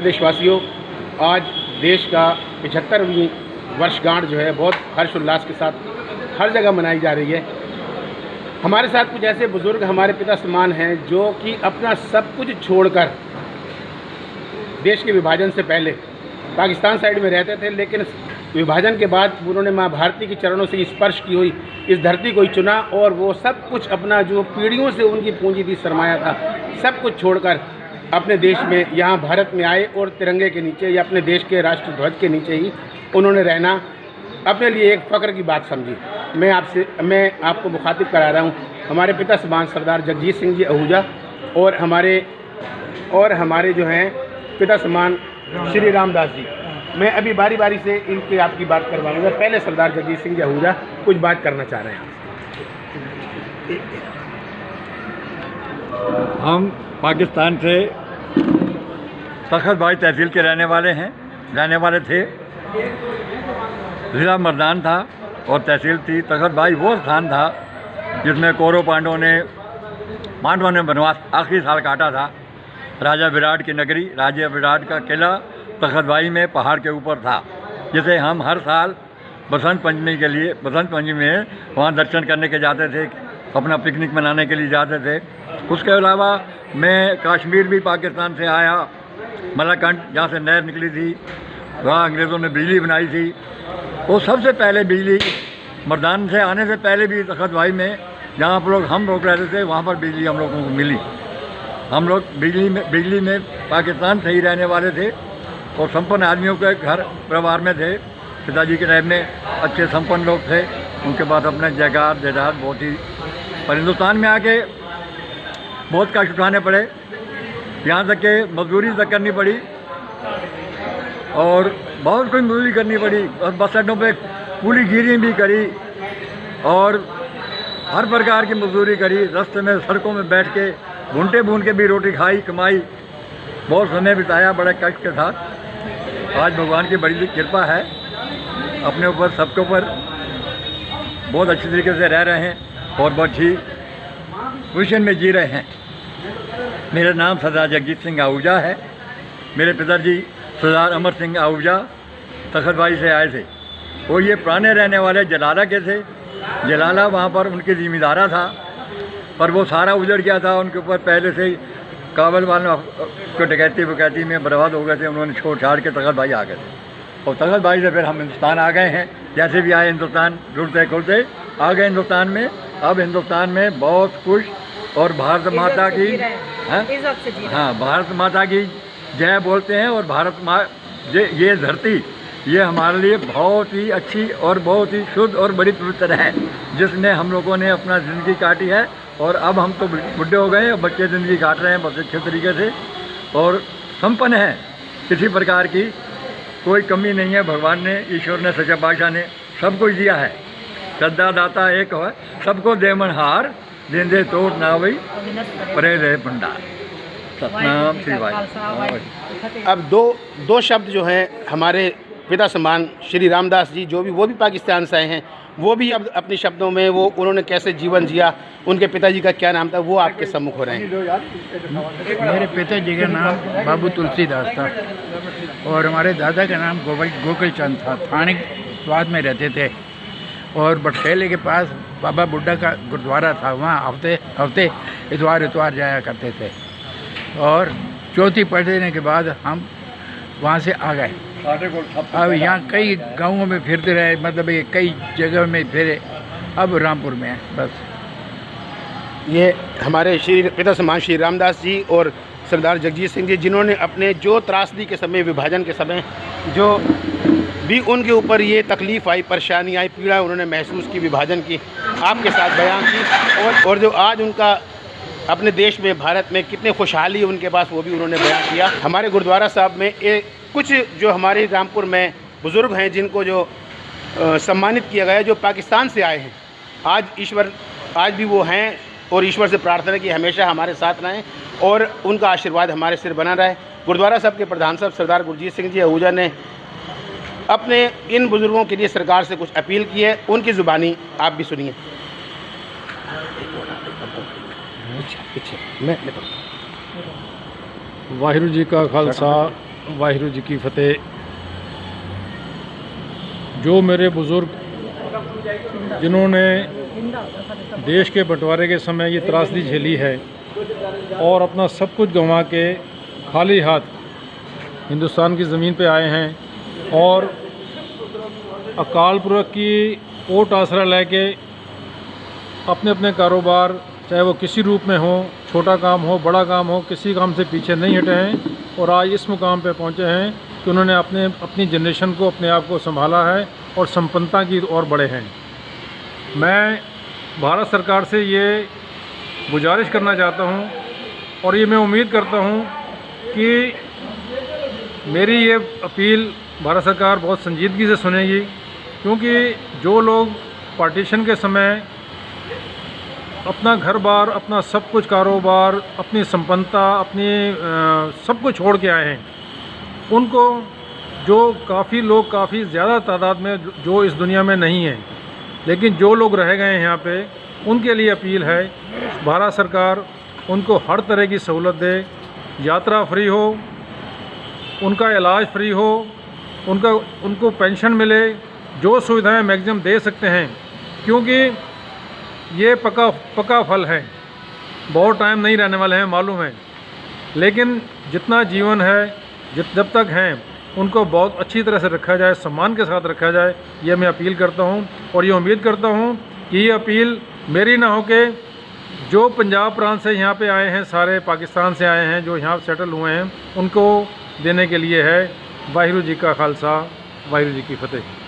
देशवासियों, आज देश का 75वीं वर्षगांठ जो है बहुत हर्षोल्लास के साथ हर जगह मनाई जा रही है। हमारे साथ कुछ ऐसे बुज़ुर्ग हमारे पिता समान हैं जो कि अपना सब कुछ छोड़कर देश के विभाजन से पहले पाकिस्तान साइड में रहते थे, लेकिन विभाजन के बाद उन्होंने माँ भारती के चरणों से स्पर्श की हुई इस धरती को ही चुना और वो सब कुछ अपना जो पीढ़ियों से उनकी पूंजी थी, सरमाया था, सब कुछ छोड़कर अपने देश में यहाँ भारत में आए और तिरंगे के नीचे या अपने देश के राष्ट्र ध्वज के नीचे ही उन्होंने रहना अपने लिए एक फ़ख्र की बात समझी। मैं आपको मुखातिब करा रहा हूँ हमारे पिता समान सरदार जगजीत सिंह जी आहूजा और हमारे जो हैं पिता समान श्री रामदास जी। मैं अभी बारी बारी से इनकी आपकी बात करवाऊँगा। पहले सरदार जगजीत सिंह जी आहूजा कुछ बात करना चाह रहे हैं आपसे। हम पाकिस्तान से तखतबाई तहसील के रहने वाले थे। ज़िला मर्दान था और तहसील थी। तखतबाई वो स्थान था जिसमें कौरव पांडवों ने वनवास आखिरी साल काटा था। राजा विराट की नगरी, राजा विराट का किला तखतबाई में पहाड़ के ऊपर था, जिसे हम हर साल बसंत पंचमी में वहाँ दर्शन करने के जाते थे, अपना पिकनिक मनाने के लिए जाते थे। उसके अलावा मैं कश्मीर भी पाकिस्तान से आया, मलाकंड जहाँ से नहर निकली थी, वहाँ अंग्रेज़ों ने बिजली बनाई थी। वो सबसे पहले बिजली मर्दान से आने से पहले भी तखतबाई में जहाँ पर हम लोग रहते थे वहाँ पर बिजली हम लोगों को मिली। हम लोग बिजली में पाकिस्तान से ही रहने वाले थे और संपन्न आदमियों के घर परिवार में थे। पिताजी के टाइम में अच्छे संपन्न लोग थे, उनके बाद अपने जायदाद बहुत ही। पर हिंदुस्तान में आके बहुत कष्ट उठाने पड़े, यहाँ तक के मजदूरी तक करनी पड़ी और बहुत कुछ मजदूरी करनी पड़ी और बस अड्डों पे कूली गिरी भी करी और हर प्रकार की मजदूरी करी। रास्ते में सड़कों में बैठ के घूंटे भून के भी रोटी खाई, कमाई, बहुत समय बिताया बड़े कष्ट के साथ। आज भगवान की बड़ी कृपा है, अपने ऊपर सबके ऊपर बहुत अच्छी तरीके से रह रहे हैं और बहुत ही खुशी में जी रहे हैं। मेरा नाम सरदार जगजीत सिंह आहूजा है। मेरे पिताजी सरदार अमर सिंह आहूजा तखतबाई से आए थे और ये पुराने रहने वाले जलाला के थे। जलाला वहाँ पर उनकी ज़िम्मेदारा था, पर वो सारा उजड़ गया था। उनके ऊपर पहले से ही काबल वालों को डकैती में बर्बाद हो गए थे। उन्होंने छोड़ छाड़ के तखतबाई आ गए थे और तखतबाई से फिर हम हिंदुस्तान आ गए हैं। जैसे भी आए हिंदुस्तान जुड़ते खुलते आ गए हिंदुस्तान में। अब हिंदुस्तान में बहुत खुश और भारत माता की भारत माता की जय बोलते हैं। और भारत माँ ये धरती ये हमारे लिए बहुत ही अच्छी और बहुत ही शुद्ध और बड़ी पवित्र है, जिसने हम लोगों ने अपना ज़िंदगी काटी है। और अब हम तो बुढ़े हो गए और बच्चे ज़िंदगी काट रहे हैं बहुत अच्छे तरीके से और संपन्न हैं। किसी प्रकार की कोई कमी नहीं है। भगवान ने, ईश्वर ने, सच्चा बादशाह ने सब कुछ दिया है। श्रद्धा दाता एक है, सबको देमन हार, देंदे तोड़ ना वही परे रहे भंडार। सतनाम श्री वाहिगुरू। अब दो शब्द जो हैं हमारे पिता समान श्री रामदास जी, वो भी पाकिस्तान से आए हैं, वो भी अब अपने शब्दों में उन्होंने कैसे जीवन जिया, उनके पिताजी का क्या नाम था, वो आपके सम्मुख हो रहे हैं। मेरे पिताजी का नाम बाबू तुलसीदास था और हमारे दादा का नाम गोकुल चंद था। थाने स्वाद में रहते थे और बटखेले के पास बाबा बुड्ढा का गुरुद्वारा था, वहाँ हफ्ते इतवार जाया करते थे। और चौथी पढ़ने के बाद हम वहाँ से आ गए। अब यहाँ कई गाँवों में फिरते रहे, मतलब ये कई जगह में फिरे। अब रामपुर में है बस। ये हमारे श्री पिता समान श्री रामदास जी और सरदार जगजीत सिंह जी, जिन्होंने अपने जो त्रासदी के समय, विभाजन के समय जो भी उनके ऊपर ये तकलीफ़ आई, परेशानी आई, पीड़ा उन्होंने महसूस की, विभाजन की, आपके साथ बयान की। और जो आज उनका अपने देश में, भारत में कितने खुशहाली उनके पास, वो भी उन्होंने बयान किया। हमारे गुरुद्वारा साहब में कुछ जो हमारे रामपुर में बुज़ुर्ग हैं जिनको जो सम्मानित किया गया, जो पाकिस्तान से आए हैं, आज भी वो हैं और ईश्वर से प्रार्थना कि हमेशा हमारे साथ रहें और उनका आशीर्वाद हमारे सिर बना रहे। गुरुद्वारा साहब के प्रधान साहब सरदार गुरजीत सिंह जी आहूजा ने अपने इन बुज़ुर्गों के लिए सरकार से कुछ अपील की है, उनकी ज़ुबानी आप भी सुनिए। वाहिगुरू जी का खालसा वाहिगुरू जी की फतेह। जो मेरे बुज़ुर्ग जिन्होंने देश के बंटवारे के समय ये त्रासदी झेली है और अपना सब कुछ गंवा के खाली हाथ हिंदुस्तान की ज़मीन पे आए हैं और अकाल पुरख की ओट आसरा लेके अपने अपने कारोबार, चाहे वो किसी रूप में हो, छोटा काम हो बड़ा काम हो, किसी काम से पीछे नहीं हटे हैं और आज इस मुकाम पे पहुंचे हैं कि उन्होंने अपनी जनरेशन को, अपने आप को संभाला है और संपन्नता की ओर बढ़े हैं। मैं भारत सरकार से ये गुजारिश करना चाहता हूँ और ये मैं उम्मीद करता हूँ कि मेरी ये अपील भारत सरकार बहुत संजीदगी से सुनेगी, क्योंकि जो लोग पार्टीशन के समय अपना घर बार, अपना सब कुछ कारोबार, अपनी संपन्नता, अपनी सब कुछ छोड़ के आए हैं, उनको जो काफ़ी लोग काफ़ी ज़्यादा तादाद में जो इस दुनिया में नहीं हैं, लेकिन जो लोग रह गए हैं यहाँ पे, उनके लिए अपील है भारत सरकार उनको हर तरह की सहूलत दे, यात्रा फ्री हो, उनका इलाज फ्री हो, उनको पेंशन मिले, जो सुविधाएं मैक्सिमम दे सकते हैं, क्योंकि ये पका फल है, बहुत टाइम नहीं रहने वाले हैं मालूम है, लेकिन जितना जीवन है जब तक हैं उनको बहुत अच्छी तरह से रखा जाए, सम्मान के साथ रखा जाए, ये मैं अपील करता हूँ। और ये उम्मीद करता हूँ कि ये अपील मेरी ना हो के जो पंजाब प्रांत से यहाँ पे आए हैं, सारे पाकिस्तान से आए हैं, जो यहाँ सेटल हुए हैं, उनको देने के लिए है। वाहिगुरू जी का खालसा, वाहिगुरू जी की फतेह।